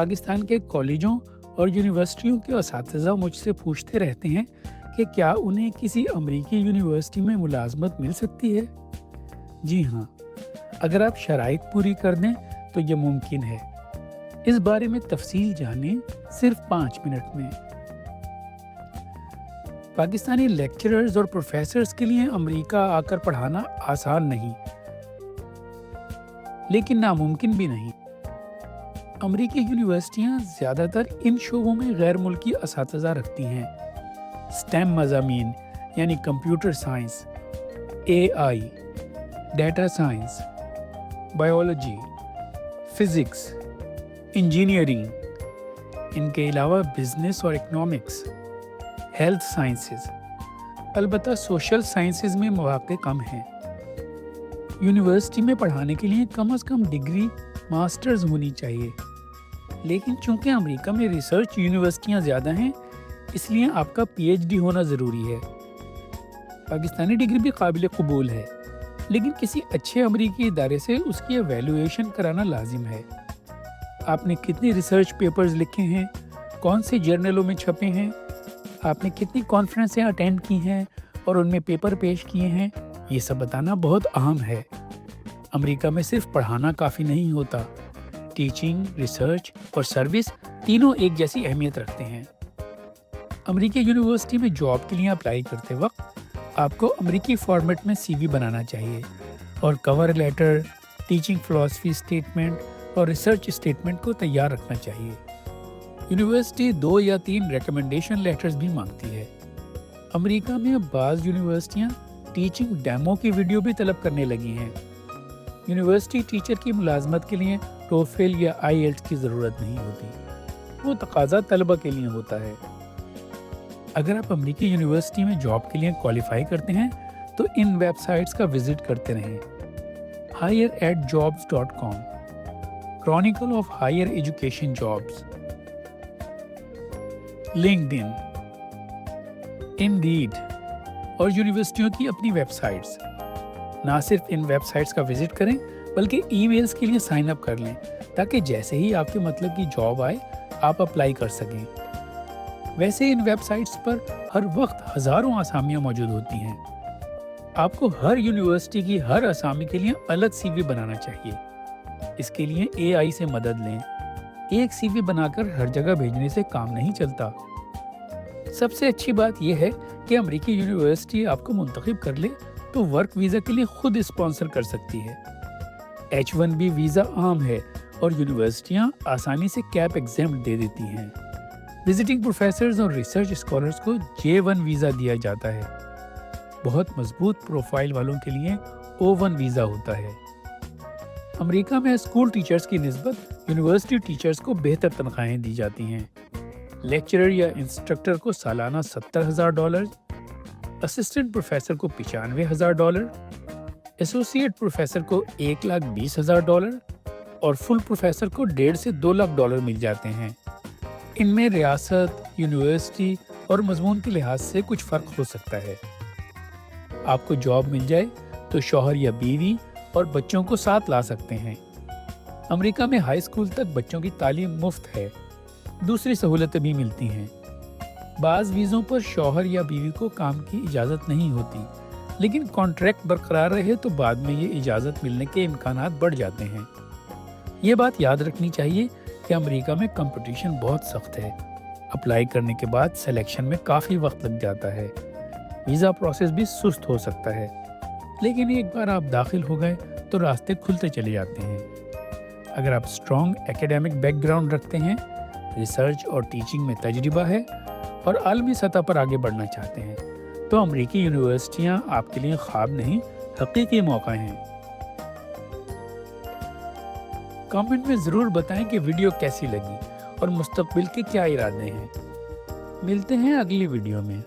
پاکستان کے کالجوں اور یونیورسٹیوں کے اساتذہ مجھ سے پوچھتے رہتے ہیں کہ کیا انہیں کسی امریکی یونیورسٹی میں ملازمت مل سکتی ہے؟ جی ہاں، اگر آپ شرائط پوری کر دیں تو یہ ممکن ہے۔ اس بارے میں تفصیل جانیں صرف 5 منٹ میں۔ پاکستانی لیکچررز اور پروفیسرز کے لیے امریکہ آ کر پڑھانا آسان نہیں، لیکن ناممکن بھی نہیں۔ امریکی یونیورسٹیاں زیادہ تر ان شعبوں میں غیر ملکی اساتذہ رکھتی ہیں۔ سٹیم مضامین یعنی computer science, AI، data science, biology, physics, engineering, ان کے علاوہ بزنس اور اکنامکس، ہیلتھ سائنسز، البتہ سوشل سائنسز میں مواقع کم ہیں۔ یونیورسٹی میں پڑھانے کے لیے کم از کم ڈگری ماسٹرز ہونی چاہیے، لیکن چونکہ امریکہ میں ریسرچ یونیورسٹیاں زیادہ ہیں، اس لیے آپ کا PhD ہونا ضروری ہے۔ پاکستانی ڈگری بھی قابل قبول ہے، لیکن کسی اچھے امریکی ادارے سے اس کی ایویلویشن کرانا لازم ہے۔ آپ نے کتنے ریسرچ پیپرز لکھے ہیں، کون سے جرنلوں میں چھپے ہیں، آپ نے کتنی کانفرنسیں اٹینڈ کی ہیں اور ان میں پیپر پیش کیے ہیں، یہ سب بتانا بہت اہم ہے۔ امریکہ میں صرف پڑھانا کافی نہیں ہوتا، ٹیچنگ، ریسرچ اور سروس تینوں ایک جیسی اہمیت رکھتے ہیں۔ امریکی یونیورسٹی میں جاب کے لیے اپلائی کرتے وقت آپ کو امریکی فارمیٹ میں CV بنانا چاہیے اور کور لیٹر، ٹیچنگ فلاسفی سٹیٹمنٹ اور ریسرچ سٹیٹمنٹ کو تیار رکھنا چاہیے۔ یونیورسٹی 2 یا 3 ریکمنڈیشن لیٹرز بھی مانگتی ہے۔ امریکہ میں بعض یونیورسٹیاں ٹیچنگ ڈیمو کی ویڈیو بھی طلب کرنے لگی ہیں۔ یونیورسٹی ٹیچر کی ملازمت کے لیے ٹوفل یا IELTS کی ضرورت نہیں ہوتی، وہ تقاضا طلبہ کے لیے ہوتا ہے۔ اگر آپ امریکی یونیورسٹی میں جاب کے لیے کوالیفائی کرتے ہیں تو ان ویب سائٹس کا وزٹ کرتے رہیں۔ higheredjobs.com، chronicle of higher education jobs, LinkedIn، Indeed اور یونیورسٹیوں کی اپنی ویب سائٹس۔ نہ صرف ان ویب سائٹس کا وزٹ کریں بلکہ ای میلز کے لیے سائن اپ کر لیں تاکہ جیسے ہی آپ کے مطلب کی جاب آئے آپ اپلائی کر سکیں۔ ویسے ان ویب سائٹس پر ہر وقت ہزاروں آسامیاں موجود ہوتی ہیں۔ آپ کو ہر یونیورسٹی کی ہر آسامی کے لیے الگ CV بنانا چاہیے۔ اس کے لیے AI سے مدد لیں۔ ایک CV بنا کر ہر جگہ بھیجنے سے کام نہیں چلتا۔ سب سے اچھی بات یہ ہے کہ امریکی یونیورسٹی آپ کو منتخب کر لے تو ورک ویزا کے لیے خود اسپانسر کر سکتی ہے۔ H1B ویزا عام ہے اور یونیورسٹیاں آسانی سے کیپ ایگزیمپٹ دے دیتی ہیں۔ وزٹنگ پروفیسرز اور ریسرچ اسکالرز کو J1 ویزا دیا جاتا ہے۔ بہت مضبوط پروفائل والوں کے لیے O1 ویزا ہوتا ہے۔ امریکہ میں اسکول ٹیچرز کی نسبت یونیورسٹی ٹیچرز کو بہتر تنخواہیں دی جاتی ہیں۔ لیکچرر یا انسٹرکٹر کو سالانہ $70,000، اسسٹنٹ پروفیسر کو $95,000، ایسوسیٹ پروفیسر کو $1,20,000 اور فل پروفیسر کو $1.5 سے $2 لاکھ مل جاتے ہیں۔ ان میں ریاست، یونیورسٹی اور مضمون کے لحاظ سے کچھ فرق ہو سکتا ہے۔ آپ کو جاب مل جائے تو شوہر یا بیوی اور بچوں کو ساتھ لا سکتے ہیں۔ امریکہ میں ہائی اسکول تک بچوں کی تعلیم مفت ہے، دوسری سہولتیں بھی ملتی ہیں۔ بعض ویزوں پر شوہر یا بیوی کو کام کی اجازت نہیں ہوتی، لیکن کانٹریکٹ برقرار رہے تو بعد میں یہ اجازت ملنے کے امکانات بڑھ جاتے ہیں۔ یہ بات یاد رکھنی چاہیے کہ امریکہ میں کمپٹیشن بہت سخت ہے۔ اپلائی کرنے کے بعد سلیکشن میں کافی وقت لگ جاتا ہے۔ ویزا پروسیس بھی سست ہو سکتا ہے، لیکن ایک بار آپ داخل ہو گئے تو راستے کھلتے چلے جاتے ہیں۔ اگر آپ اسٹرانگ ایکیڈیمک بیک گراؤنڈ رکھتے ہیں، ریسرچ اور ٹیچنگ میں تجربہ ہے اور عالمی سطح پر آگے بڑھنا چاہتے ہیں تو امریکی یونیورسٹیاں آپ کے لیے خواب نہیں، حقیقی موقع ہیں۔ کامنٹ میں ضرور بتائیں کہ ویڈیو کیسی لگی اور مستقبل کے کیا ارادے ہیں۔ ملتے ہیں اگلی ویڈیو میں۔